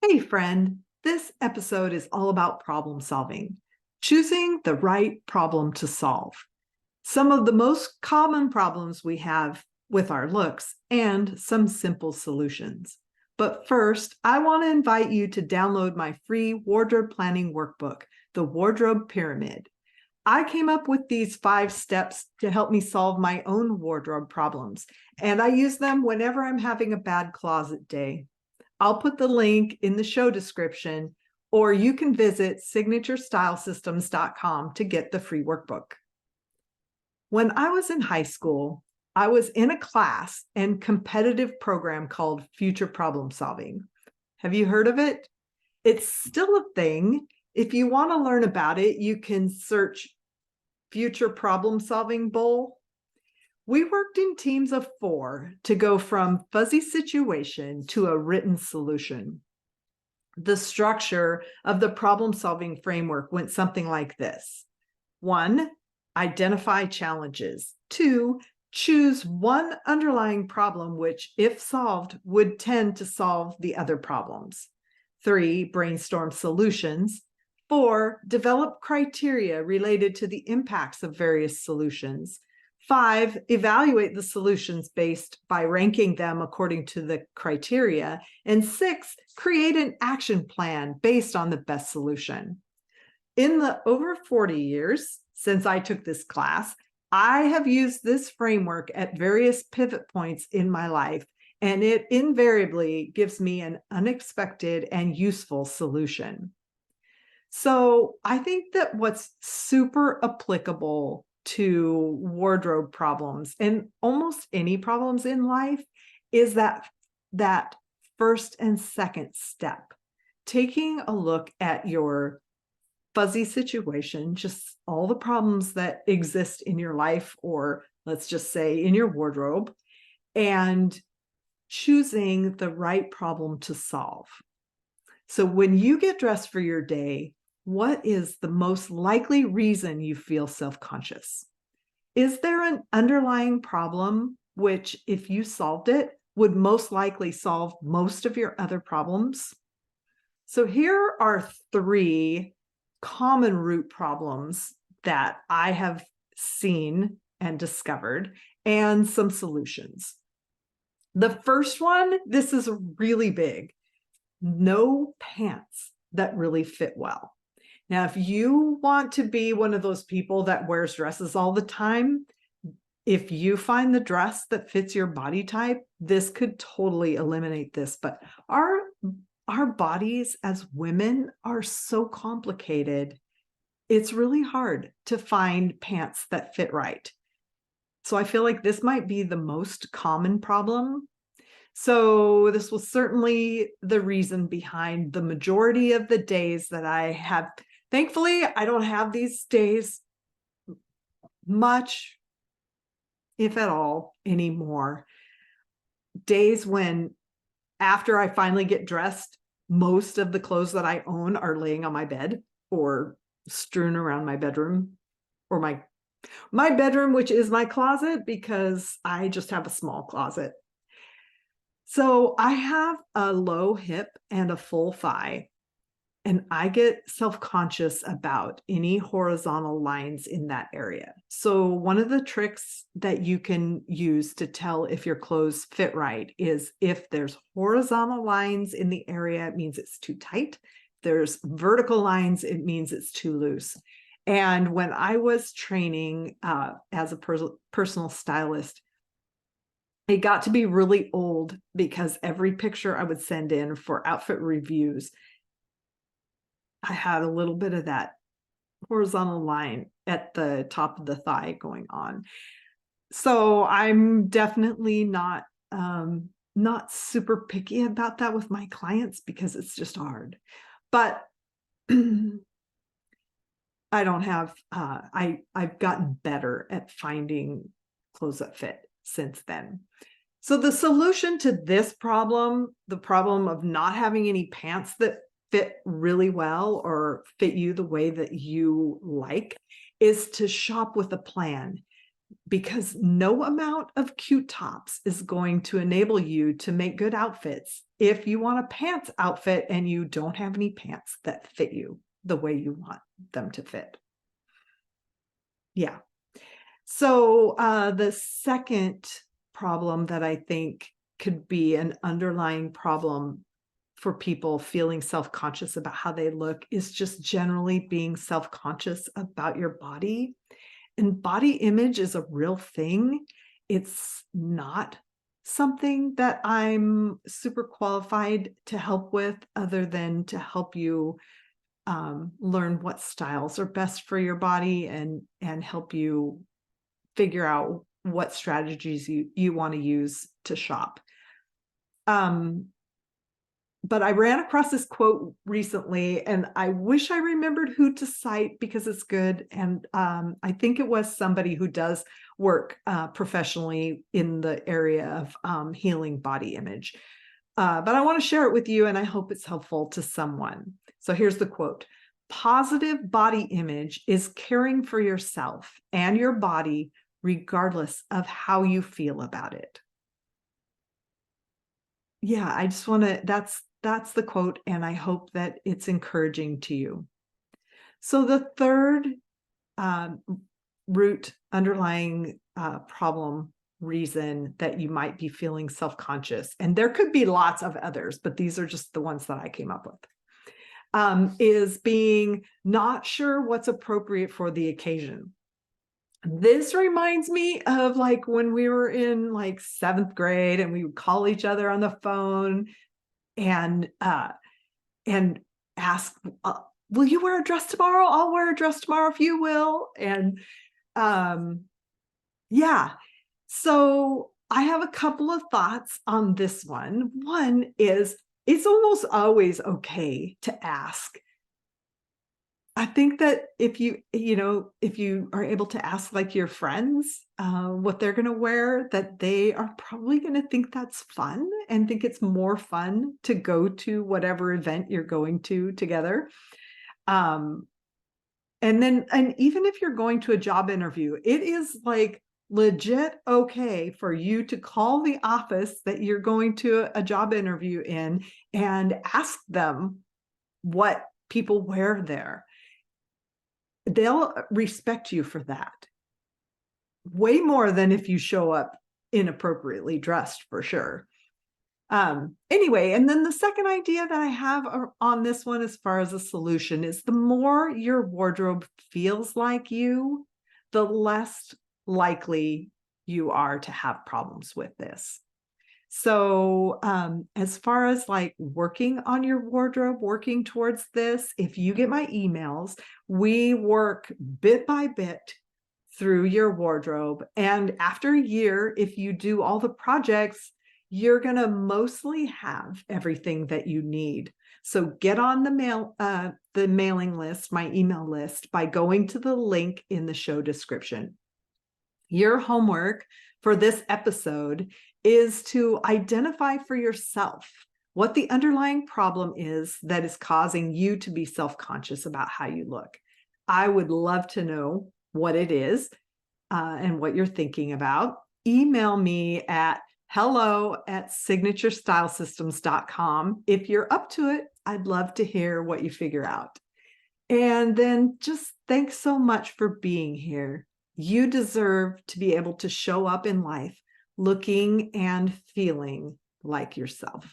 Hey, friend, this episode is all about problem solving, choosing the right problem to solve. Some of the most common problems we have with our looks and some simple solutions. But first, I want to invite you to download my free wardrobe planning workbook, The Wardrobe Pyramid. I came up with these 5 steps to help me solve my own wardrobe problems, and I use them whenever I'm having a bad closet day. I'll put the link in the show description, or you can visit signaturestylesystems.com to get the free workbook. When I was in high school, I was in a class and competitive program called Future Problem Solving. Have you heard of it? It's still a thing. If you want to learn about it, you can search Future Problem Solving Bowl. We worked in teams of 4 to go from fuzzy situation to a written solution. The structure of the problem-solving framework went something like this. 1, identify challenges. 2, choose one underlying problem which, if solved, would tend to solve the other problems. 3, brainstorm solutions. 4, develop criteria related to the impacts of various solutions. 5, evaluate the solutions based by ranking them according to the criteria. And 6, create an action plan based on the best solution. In the over 40 years since I took this class, I have used this framework at various pivot points in my life, and it invariably gives me an unexpected and useful solution. So I think that what's super applicable to wardrobe problems and almost any problems in life is that first and second step, taking a look at your fuzzy situation, just all the problems that exist in your life, or let's just say in your wardrobe, and choosing the right problem to solve. So when you get dressed for your day, what is the most likely reason you feel self-conscious? Is there an underlying problem which, if you solved it, would most likely solve most of your other problems? So here are 3 common root problems that I have seen and discovered, and some solutions. The first one, this is really big. No pants that really fit well. Now, if you want to be one of those people that wears dresses all the time, if you find the dress that fits your body type, this could totally eliminate this. But our bodies as women are so complicated. It's really hard to find pants that fit right. So I feel like this might be the most common problem. So this was certainly the reason behind the majority of the days that I have. Thankfully, I don't have these days much, if at all, anymore. Days when, after I finally get dressed, most of the clothes that I own are laying on my bed or strewn around my bedroom, or my bedroom, which is my closet, because I just have a small closet. So I have a low hip and a full thigh, and I get self-conscious about any horizontal lines in that area. So one of the tricks that you can use to tell if your clothes fit right is if there's horizontal lines in the area, it means it's too tight. If there's vertical lines, it means it's too loose. And when I was training as a personal stylist, it got to be really old because every picture I would send in for outfit reviews, I had a little bit of that horizontal line at the top of the thigh going on. So I'm definitely not super picky about that with my clients because it's just hard. But I don't have, I've gotten better at finding clothes that fit since then. So the solution to this problem, the problem of not having any pants that fit really well or fit you the way that you like, is to shop with a plan. because no amount of cute tops is going to enable you to make good outfits if you want a pants outfit and you don't have any pants that fit you the way you want them to fit. Yeah. So the second problem that I think could be an underlying problem for people feeling self-conscious about how they look is just generally being self-conscious about your body. And body image is a real thing. It's not something that I'm super qualified to help with, other than to help you learn what styles are best for your body and help you figure out what strategies you want to use to shop. But I ran across this quote recently, and I wish I remembered who to cite because it's good. And I think it was somebody who does work professionally in the area of healing body image. But I want to share it with you, and I hope it's helpful to someone. So here's the quote. Positive body image is caring for yourself and your body regardless of how you feel about it. Yeah, I just want to, that's the quote, and I hope that it's encouraging to you. So the third root underlying problem reason that you might be feeling self-conscious, and there could be lots of others, but these are just the ones that I came up with, is being not sure what's appropriate for the occasion. This reminds me of like when we were in like 7th grade and we would call each other on the phone and ask, will you wear a dress tomorrow? I'll wear a dress tomorrow if you will. And yeah, so I have a couple of thoughts on this one. One is it's almost always okay to ask. I think that if you are able to ask like your friends what they're going to wear, that they are probably going to think that's fun and think it's more fun to go to whatever event you're going to together. And even if you're going to a job interview, it is like legit okay for you to call the office that you're going to a job interview in and ask them what people wear there. They'll respect you for that way more than if you show up inappropriately dressed, for sure. Anyway, and then the second idea that I have on this one as far as a solution is the more your wardrobe feels like you, the less likely you are to have problems with this. So as far as like working on your wardrobe, working towards this, if you get my emails, we work bit by bit through your wardrobe. And after a year, if you do all the projects, you're going to mostly have everything that you need. So get on the mailing list, my email list, by going to the link in the show description. Your homework for this episode is to identify for yourself what the underlying problem is that is causing you to be self-conscious about how you look. I would love to know what it is and what you're thinking about. Email me at hello@signaturestylesystems.com. If you're up to it, I'd love to hear what you figure out. And then just thanks so much for being here. You deserve to be able to show up in life looking and feeling like yourself.